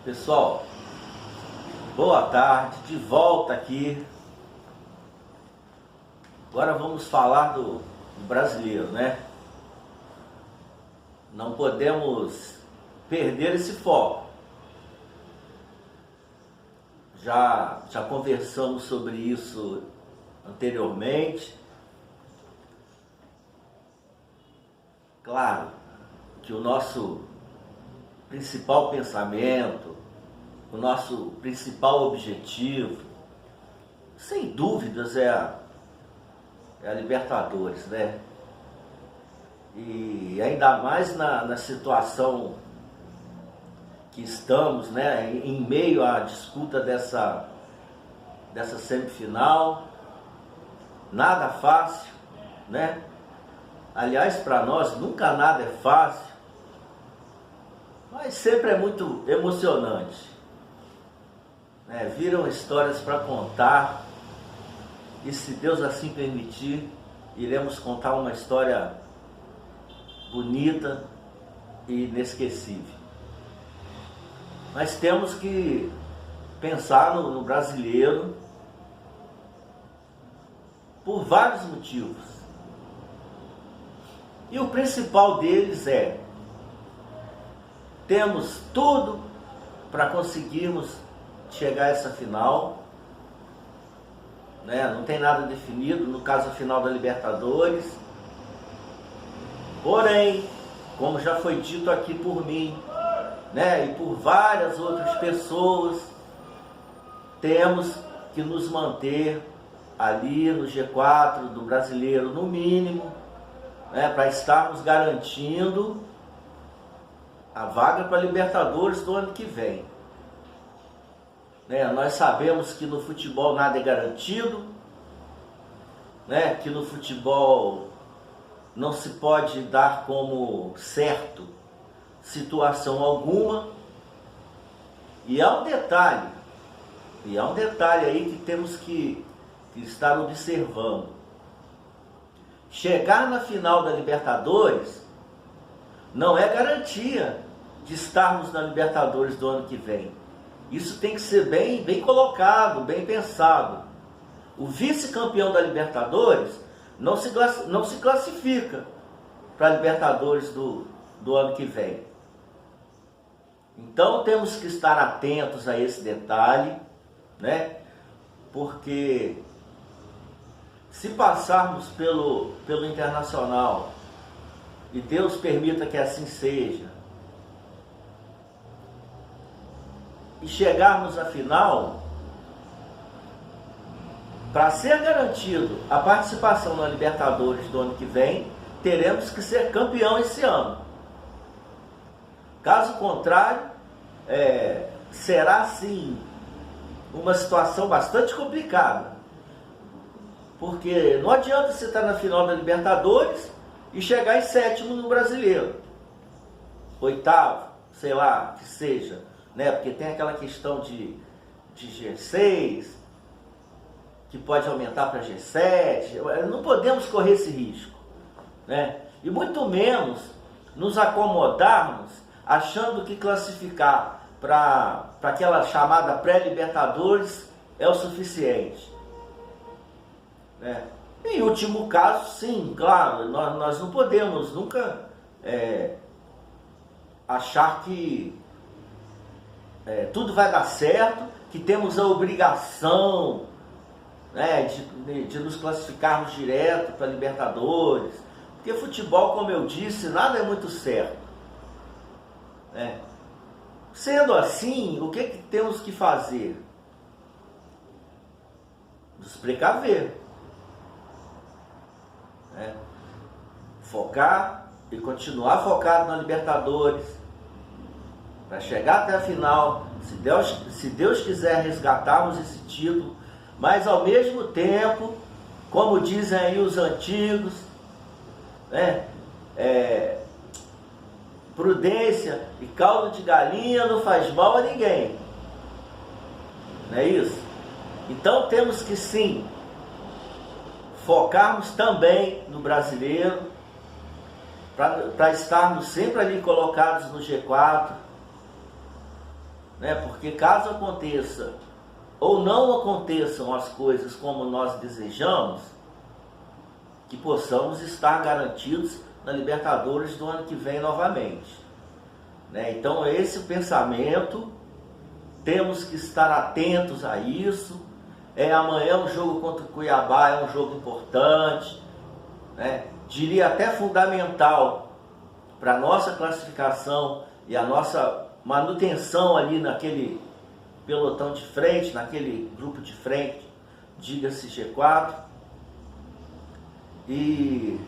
Pessoal, boa tarde, de volta aqui. Agora vamos falar do brasileiro, né? Não podemos perder esse foco. Já conversamos sobre isso anteriormente. Claro que o nosso principal pensamento, o nosso principal objetivo, sem dúvidas, é a Libertadores, né? E ainda mais na situação que estamos, né? Em meio à disputa dessa semifinal, nada fácil, né? Aliás, para nós nunca nada é fácil, mas sempre é muito emocionante, né? Viram histórias para contar, e se Deus assim permitir, iremos contar uma história bonita e inesquecível. Mas temos que pensar no brasileiro por vários motivos. E o principal deles é: temos tudo para conseguirmos chegar a essa final, né? Não tem nada definido, no caso a final da Libertadores. Porém, como já foi dito aqui por mim, né, e por várias outras pessoas, temos que nos manter ali no G4 do brasileiro, no mínimo, né, para estarmos garantindo a vaga para a Libertadores do ano que vem. Né, nós sabemos que no futebol nada é garantido, né, que no futebol não se pode dar como certo situação alguma. E há um detalhe aí que temos que estar observando. Chegar na final da Libertadores não é garantia de estarmos na Libertadores do ano que vem. Isso tem que ser bem colocado, bem pensado. O vice-campeão da Libertadores não se classifica para a Libertadores do ano que vem. Então temos que estar atentos a esse detalhe, né? Porque se passarmos pelo Internacional, e Deus permita que assim seja, e chegarmos à final, para ser garantido a participação na Libertadores do ano que vem, teremos que ser campeão esse ano. Caso contrário, será sim uma situação bastante complicada. Porque não adianta você estar na final da Libertadores e chegar em sétimo no brasileiro, oitavo, sei lá, que seja, né? Porque tem aquela questão de G6, que pode aumentar para G7, não podemos correr esse risco, né? E muito menos nos acomodarmos achando que classificar para aquela chamada pré-Libertadores é o suficiente, né? Em último caso, sim, claro, nós não podemos nunca achar que tudo vai dar certo, que temos a obrigação, né, de nos classificarmos direto para Libertadores, porque futebol, como eu disse, nada é muito certo, né? Sendo assim, o que temos que fazer? Nos precaver, né? Focar e continuar focado na Libertadores, para chegar até a final, se Deus quiser, resgatarmos esse título, mas ao mesmo tempo, como dizem aí os antigos, né, prudência e caldo de galinha não faz mal a ninguém, não é isso? Então temos que sim focarmos também no brasileiro, para estarmos sempre ali colocados no G4, né? Porque caso aconteça ou não aconteçam as coisas como nós desejamos, que possamos estar garantidos na Libertadores do ano que vem novamente, né? Então esse é o pensamento, temos que estar atentos a isso. Amanhã o jogo contra o Cuiabá é um jogo importante, né? Diria até fundamental para a nossa classificação e a nossa manutenção ali naquele pelotão de frente, naquele grupo de frente, diga-se G4. E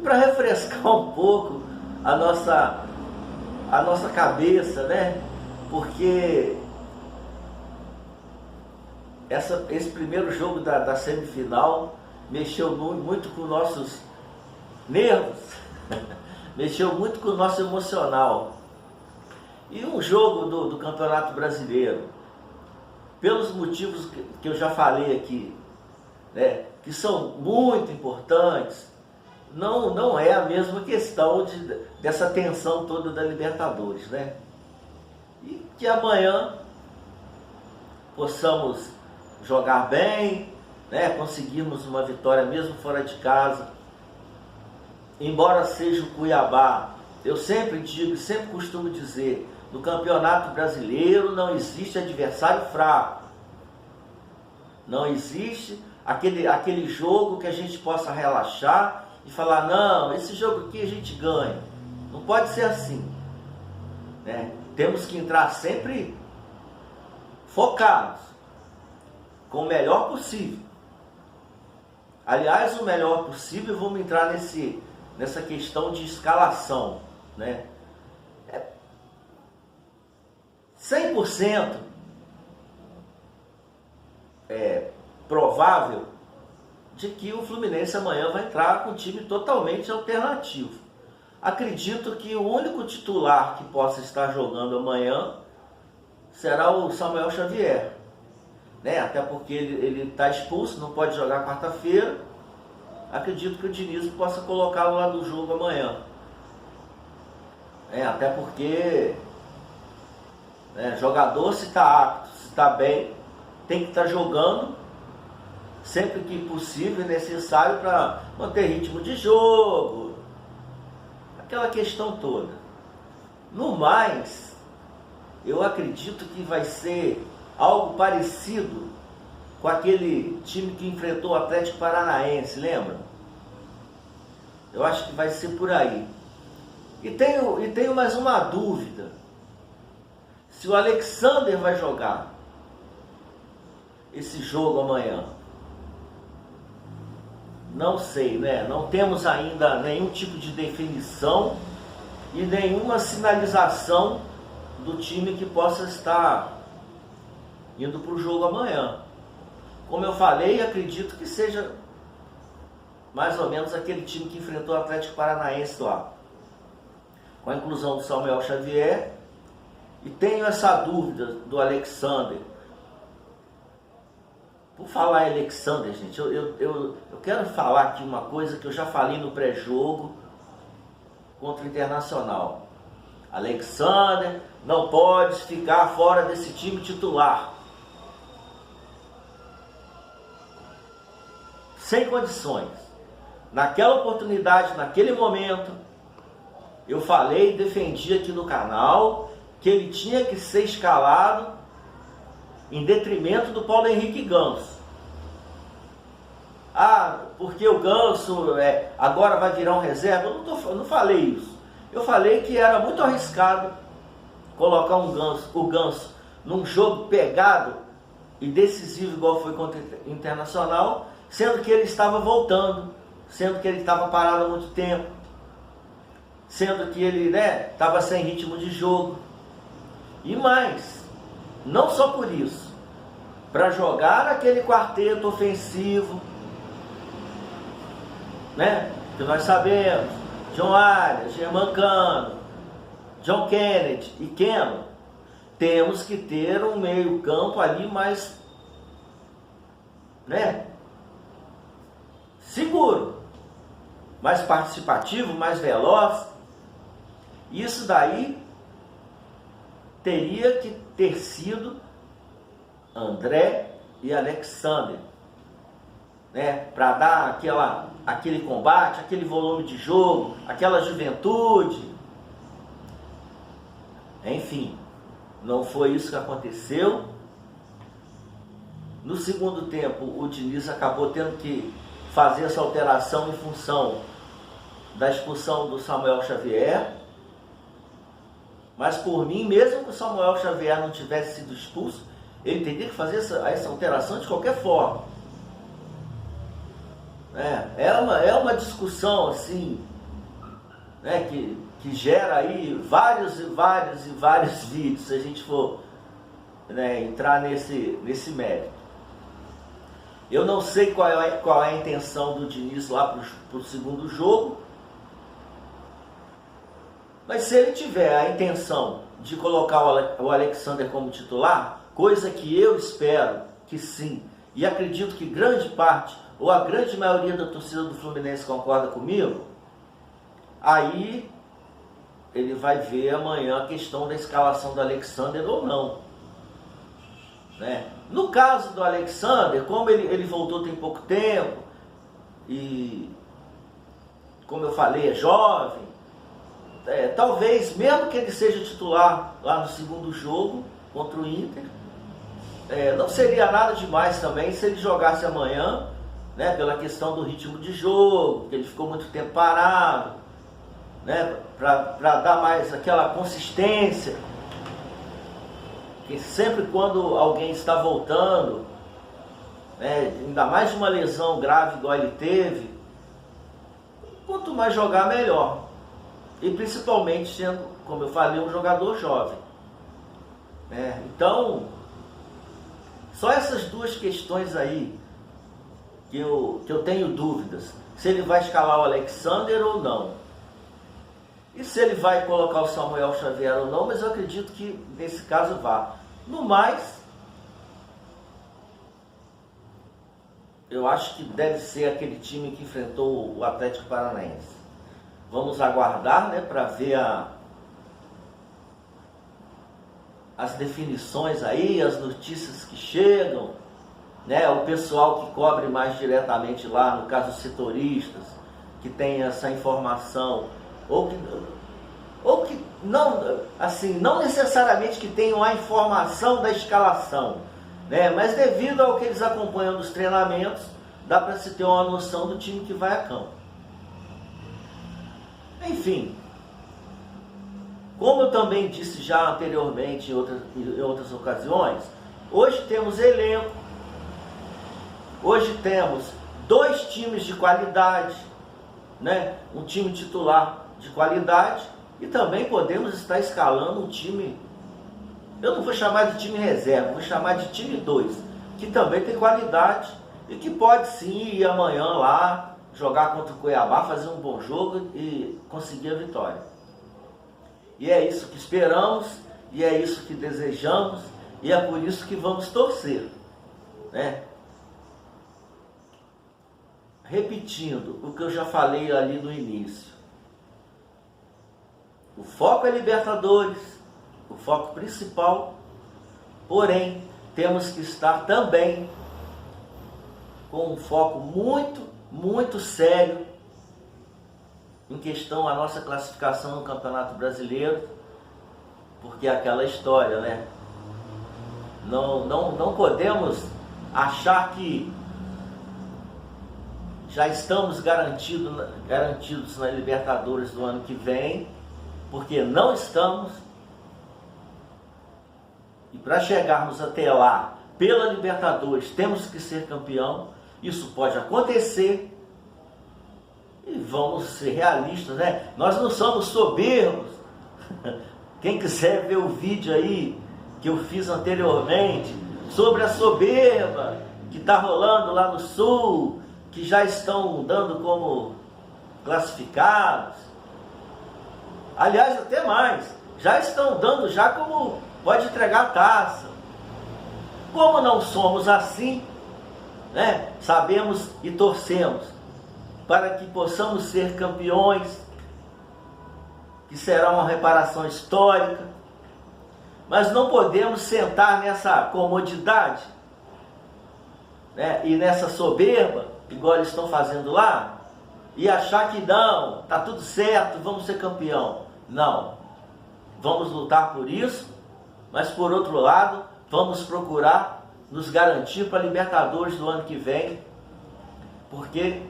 para refrescar um pouco a nossa cabeça, né? Porque esse primeiro jogo da semifinal mexeu muito com nossos nervos, mexeu muito com o nosso emocional. E um jogo do Campeonato Brasileiro, pelos motivos que eu já falei aqui, né, que são muito importantes, não é a mesma questão dessa tensão toda da Libertadores, né? E que amanhã possamos jogar bem, né, conseguirmos uma vitória mesmo fora de casa. Embora seja o Cuiabá, eu sempre digo, sempre costumo dizer, no Campeonato Brasileiro não existe adversário fraco. Não existe aquele jogo que a gente possa relaxar e falar, não, esse jogo aqui a gente ganha. Não pode ser assim, né? Temos que entrar sempre focados, com o melhor possível. Aliás, o melhor possível, vamos entrar nessa questão de escalação, né? 100% provável de que o Fluminense amanhã vai entrar com um time totalmente alternativo. Acredito que o único titular que possa estar jogando amanhã será o Samuel Xavier, né? Até porque ele está expulso, não pode jogar quarta-feira. Acredito que o Diniz possa colocá-lo lá no jogo amanhã, até porque jogador, se está apto, se está bem, tem que estar jogando sempre que possível e necessário para manter ritmo de jogo, aquela questão toda. No mais, eu acredito que vai ser algo parecido com aquele time que enfrentou o Atlético Paranaense, lembra? Eu acho que vai ser por aí. E tenho mais uma dúvida. Se o Alexander vai jogar esse jogo amanhã. Não sei, né? Não temos ainda nenhum tipo de definição e nenhuma sinalização do time que possa estar indo para o jogo amanhã. Como eu falei, acredito que seja mais ou menos aquele time que enfrentou o Atlético Paranaense lá, com a inclusão do Samuel Xavier. E tenho essa dúvida do Alexander. Por falar em Alexander, gente, eu quero falar aqui uma coisa que eu já falei no pré-jogo contra o Internacional. Alexander não pode ficar fora desse time titular. Sem condições. Naquela oportunidade, naquele momento, eu falei e defendi aqui no canal que ele tinha que ser escalado em detrimento do Paulo Henrique Ganso. Porque o Ganso agora vai virar um reserva? Eu não falei isso. Eu falei que era muito arriscado colocar o Ganso num jogo pegado e decisivo igual foi contra o Internacional, sendo que ele estava voltando, sendo que ele estava parado há muito tempo, sendo que ele estava sem ritmo de jogo. E mais, não só por isso, para jogar aquele quarteto ofensivo, né, que nós sabemos, John Arias, Germancano, John Kennedy e Keno, temos que ter um meio campo ali mais, seguro, mais participativo, mais veloz. Isso daí teria que ter sido André e Alexander, né? Para dar aquele combate, aquele volume de jogo, aquela juventude. Enfim, não foi isso que aconteceu. No segundo tempo, o Diniz acabou tendo que fazer essa alteração em função da expulsão do Samuel Xavier. Mas por mim, mesmo que o Samuel Xavier não tivesse sido expulso, ele teria que fazer essa alteração de qualquer forma. É uma discussão assim, né, que gera aí vários vídeos, se a gente for, né, entrar nesse mérito. Eu não sei qual é a intenção do Diniz lá para o segundo jogo, mas se ele tiver a intenção de colocar o Alexander como titular, coisa que eu espero que sim, e acredito que grande parte, ou a grande maioria da torcida do Fluminense concorda comigo, aí ele vai ver amanhã a questão da escalação do Alexander ou não, né? No caso do Alexander, como ele voltou tem pouco tempo, e como eu falei, é jovem, talvez, mesmo que ele seja titular lá no segundo jogo contra o Inter, não seria nada demais também se ele jogasse amanhã, né, pela questão do ritmo de jogo, que ele ficou muito tempo parado, né, para dar mais aquela consistência, que sempre quando alguém está voltando, né, ainda mais de uma lesão grave igual ele teve, quanto mais jogar, melhor. E principalmente sendo, como eu falei, um jogador jovem. Então, só essas duas questões aí que eu tenho dúvidas. Se ele vai escalar o Alexander ou não. E se ele vai colocar o Samuel Xavier ou não, mas eu acredito que nesse caso vá. No mais, eu acho que deve ser aquele time que enfrentou o Atlético Paranaense. Vamos aguardar, né, para ver as definições aí, as notícias que chegam, né, o pessoal que cobre mais diretamente lá, no caso os setoristas, que tem essa informação, ou que não, assim, não necessariamente que tenham a informação da escalação, né, mas devido ao que eles acompanham dos treinamentos, dá para se ter uma noção do time que vai a campo. Enfim, como eu também disse já anteriormente em outras ocasiões, hoje temos elenco, hoje temos 2 times de qualidade, né? Um time titular de qualidade, e também podemos estar escalando um time, eu não vou chamar de time reserva, vou chamar de time 2, que também tem qualidade e que pode sim ir amanhã lá, jogar contra o Cuiabá, fazer um bom jogo e conseguir a vitória. E é isso que esperamos, e é isso que desejamos, e é por isso que vamos torcer, né? Repetindo o que eu já falei ali no início. O foco é Libertadores, o foco principal, porém, temos que estar também com um foco muito sério em questão à nossa classificação no Campeonato Brasileiro, porque é aquela história, né? Não podemos achar que já estamos garantidos na Libertadores do ano que vem, porque não estamos. E para chegarmos até lá, pela Libertadores, temos que ser campeão. Isso pode acontecer, e vamos ser realistas, né? Nós não somos soberbos. Quem quiser ver o vídeo aí que eu fiz anteriormente sobre a soberba que está rolando lá no Sul, que já estão dando como classificados, aliás, até mais, já estão dando já como pode entregar a taça. Como não somos assim, né? Sabemos e torcemos para que possamos ser campeões, que será uma reparação histórica. Mas não podemos sentar nessa comodidade, né, e nessa soberba, igual eles estão fazendo lá, e achar que não, tá tudo certo, vamos ser campeão. Não, vamos lutar por isso, mas por outro lado, vamos procurar nos garantir para a Libertadores do ano que vem, porque,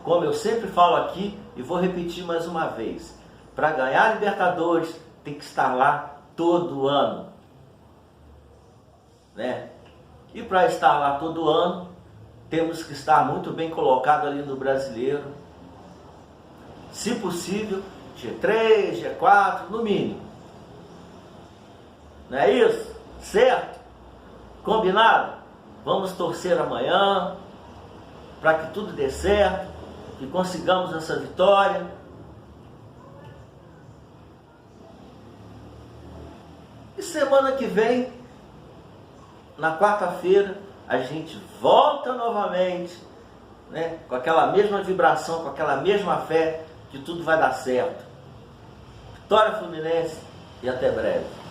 como eu sempre falo aqui, e vou repetir mais uma vez, para ganhar a Libertadores tem que estar lá todo ano, né? E para estar lá todo ano, temos que estar muito bem colocado ali no Brasileiro, se possível, G3, G4, no mínimo. Não é isso? Certo? Combinado? Vamos torcer amanhã para que tudo dê certo, que consigamos essa vitória. E semana que vem, na quarta-feira, a gente volta novamente, né, com aquela mesma vibração, com aquela mesma fé, que tudo vai dar certo. Vitória Fluminense e até breve.